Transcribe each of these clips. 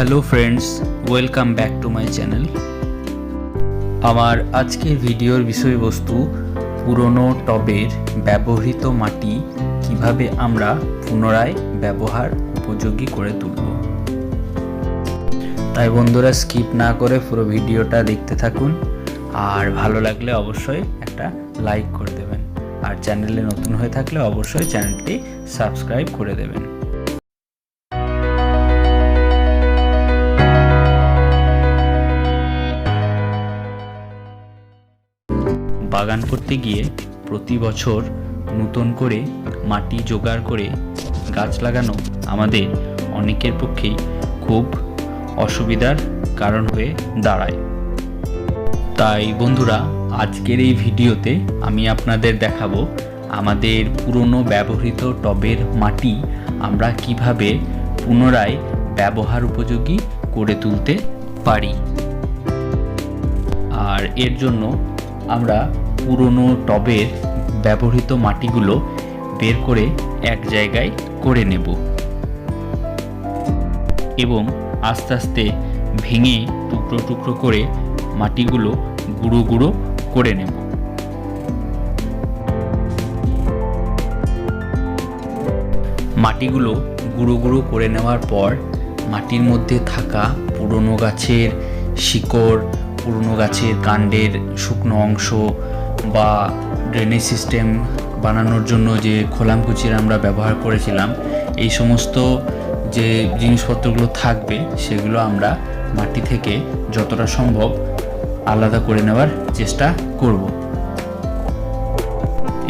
Hello friends, welcome back to my channel. আমার আজকের ভিডিওর বিষয়বস্তু পুরনো টবের ব্যবহৃত মাটি কিভাবে আমরা পুনরায় ব্যবহার উপযোগী করে তুলব। তাই বন্ধুরা, স্কিপ না করে পুরো ভিডিওটা দেখতে থাকুন, আর ভালো লাগলে অবশ্যই একটা লাইক করে দেবেন, আর চ্যানেলে নতুন হয়ে থাকলে অবশ্যই চ্যানেলটি সাবস্ক্রাইব করে দেবেন। বাগান করতে গিয়ে প্রতি বছর নতুন করে মাটি জোগাড় করে গাছ লাগানো আমাদের অনেকের পক্ষেই খুব অসুবিধার কারণ হয়ে দাঁড়ায়। তাই বন্ধুরা, আজকের এই ভিডিওতে আমি আপনাদের দেখাবো আমাদের পুরনো ব্যবহৃত টবের মাটি আমরা কিভাবে পুনরায় ব্যবহার উপযোগী করে তুলতে পারি। আর এর জন্য আমরা পুরনো টবের ব্যবহৃত মাটিগুলো বের করে এক জায়গায় করে নেব এবং আস্তে আস্তে ভেঙে টুকরো টুকরো করে মাটিগুলো গুঁড়ো গুঁড়ো করে নেব। মাটিগুলো গুঁড়ো গুঁড়ো করে নেওয়ার পর মাটির মধ্যে থাকা পুরনো গাছের শিকড়, পুরনো গাছের কাণ্ডের শুকনো অংশ বা ড্রেনেজ সিস্টেম বানানোর জন্য যে খোলামকুচির আমরা ব্যবহার করেছিলাম, এই সমস্ত যে জিনিসপত্রগুলো থাকবে সেগুলো আমরা মাটি থেকে যতটা সম্ভব আলাদা করে নেওয়ার চেষ্টা করব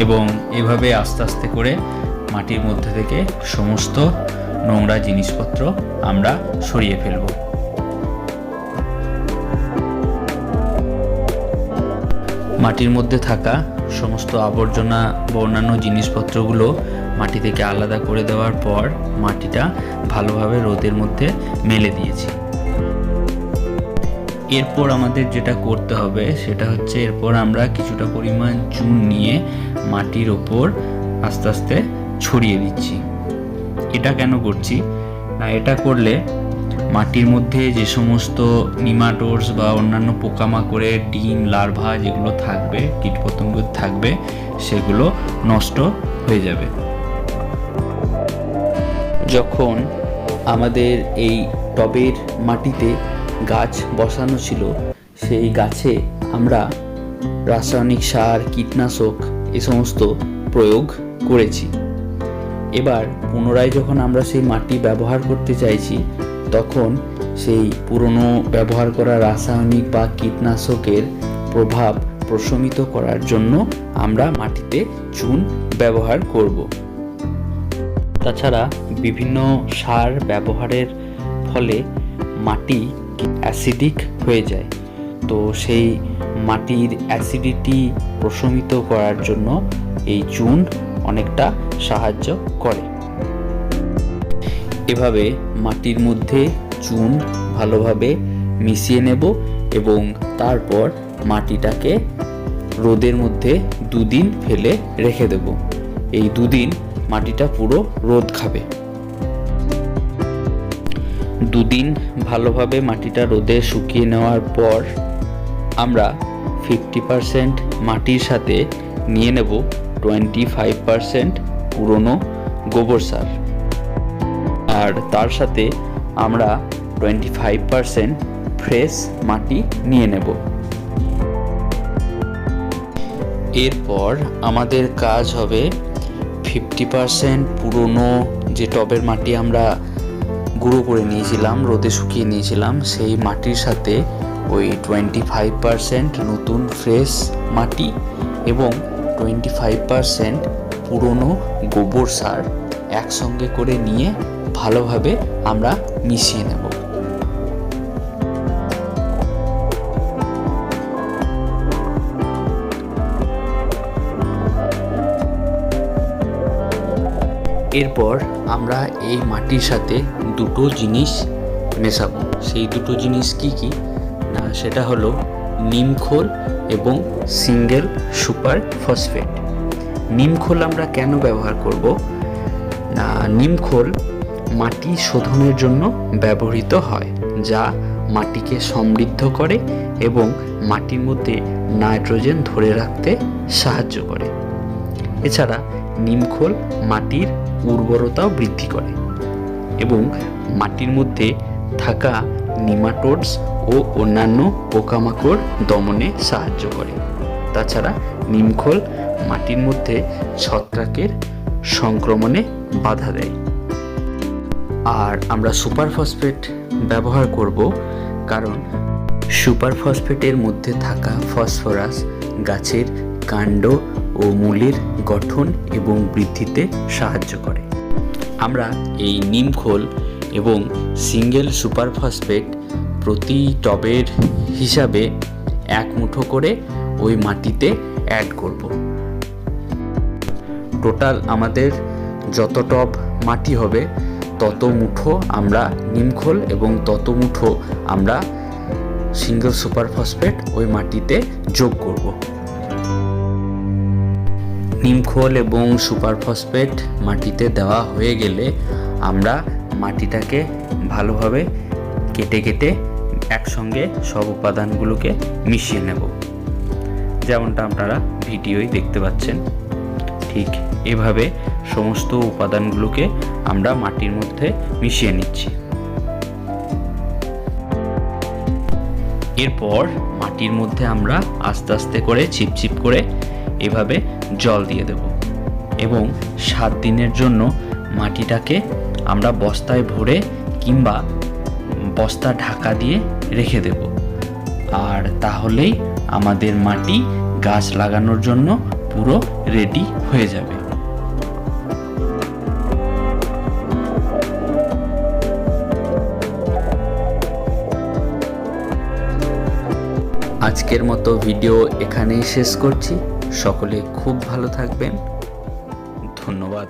এবং এভাবে আস্তে আস্তে করে মাটির মধ্যে থেকে সমস্ত নোংরা জিনিসপত্র আমরা সরিয়ে ফেলব। মাটির মধ্যে থাকা সমস্ত আবর্জনা বা অন্যান্য জিনিসপত্রগুলো মাটি থেকে আলাদা করে দেওয়ার পর মাটিটা ভালোভাবে রোদের মধ্যে মেলে দিয়েছি। এরপর আমাদের যেটা করতে হবে সেটা হচ্ছে, এরপর আমরা কিছুটা পরিমাণ চুন নিয়ে মাটির ওপর আস্তে আস্তে ছড়িয়ে দিচ্ছি। এটা কেন করছি না, এটা করলে মাটির মধ্যে যে সমস্ত নিমাটোডস বা অন্যান্য পোকামাকড়ের ডিম, লার্ভা যেগুলো থাকবে, কীটপতঙ্গ থাকবে, সেগুলো নষ্ট হয়ে যাবে। যখন আমাদের এই টবের মাটিতে গাছ বসানো ছিল, সেই গাছে আমরা রাসায়নিক সার, কীটনাশক এ সমস্ত প্রয়োগ করেছি। এবার পুনরায় যখন আমরা সেই মাটি ব্যবহার করতে চাইছি, তখন সেই পুরনো ব্যবহার করা রাসায়নিক বা কীটনাশকের প্রভাব প্রশমিত করার জন্য আমরা মাটিতে চুন ব্যবহার করব। তাছাড়া বিভিন্ন সার ব্যবহারের ফলে মাটি অ্যাসিডিক হয়ে যায়, তো সেই মাটির অ্যাসিডিটি প্রশমিত করার জন্য এই চুন অনেকটা সাহায্য করে। এভাবে মাটির মধ্যে চুন ভালোভাবে মিশিয়ে নেব এবং তারপর মাটিটাকে রোদের মধ্যে 2 দিন ফেলে রেখে দেব। এই 2 দিন মাটিটা পুরো রোদ খাবে। 2 দিন ভালোভাবে মাটিটা রোদে শুকিয়ে নেওয়ার পর আমরা 50% মাটির সাথে নিয়ে নেব 25% পুরনো গোবর সার, আর তার সাথে আমরা 25% ফ্রেশ মাটি নিয়ে নেব। এরপর আমাদের কাজ হবে 50% পুরনো যে টবের মাটি আমরা গুঁড়ো করে নিয়েছিলাম, রোদে শুকিয়ে নিয়েছিলাম, সেই মাটির সাথে ওই 25% নতুন ফ্রেশ মাটি এবং 25% পুরনো গোবর সার একসঙ্গে করে নিয়ে ভালোভাবে আমরা মিশিয়ে নেব। এরপর আমরা এই মাটির সাথে 2টো জিনিস মেশাবো। সেই 2টো জিনিস কি কি না, সেটা হলো নিমখোল এবং সিঙ্গেল সুপার ফসফেট। নিমখোল আমরা কেন ব্যবহার করব না, নিমখোল মাটি শোধনের জন্য ব্যবহৃত হয়, যা মাটিকে সমৃদ্ধ করে এবং মাটির মধ্যে নাইট্রোজেন ধরে রাখতে সাহায্য করে। এছাড়া নিমখোল মাটির উর্বরতাও বৃদ্ধি করে এবং মাটির মধ্যে থাকা নিমাটোডস ও অন্যান্য পোকামাকড় দমনে সাহায্য করে। তাছাড়া নিমখোল মাটির মধ্যে ছত্রাকের সংক্রমণে বাধা দেয়। আর আমরা সুপার ফসফেট ব্যবহার করব, কারণ সুপার ফসফেটের মধ্যে থাকা ফসফরাস গাছের কাণ্ড ও মূলের গঠন এবং বৃদ্ধিতে সাহায্য করে। আমরা এই নিমখোল এবং সিঙ্গেল সুপার ফসফেট প্রতি টবের হিসাবে 1 মুঠো করে ওই মাটিতে অ্যাড করব। টোটাল আমাদের যত টব মাটি হবে তত মুঠো আমরা নিমখোল এবং তত মুঠো আমরা সিঙ্গেল সুপার ফসফেট ওই মাটিতে যোগ করব। নিমখোল এবং সুপার ফসফেট মাটিতে দেওয়া হয়ে গেলে আমরা মাটিটাকে ভালোভাবে কেটে কেটে একসঙ্গে সব উপাদানগুলোকে মিশিয়ে নেব। যেমনটা আপনারা ভিডিওয় দেখতে পাচ্ছেন, ঠিক এভাবে সমস্ত উপাদানগুলোকে আমরা মাটির মধ্যে মিশিয়ে নিচ্ছি। এরপর মাটির মধ্যে আমরা আস্তে আস্তে করে চিপচিপ করে এভাবে জল দিয়ে দেব এবং 7 দিনের জন্য মাটিটাকে আমরা বস্তায় ভরে কিংবা বস্তা ঢাকা দিয়ে রেখে দেব। আর তাহলেই আমাদের মাটি গাছ লাগানোর জন্য পুরো রেডি হয়ে যাবে। আজকের মতো ভিডিও এখানেই শেষ করছি। সকলে খুব ভালো থাকবেন। ধন্যবাদ।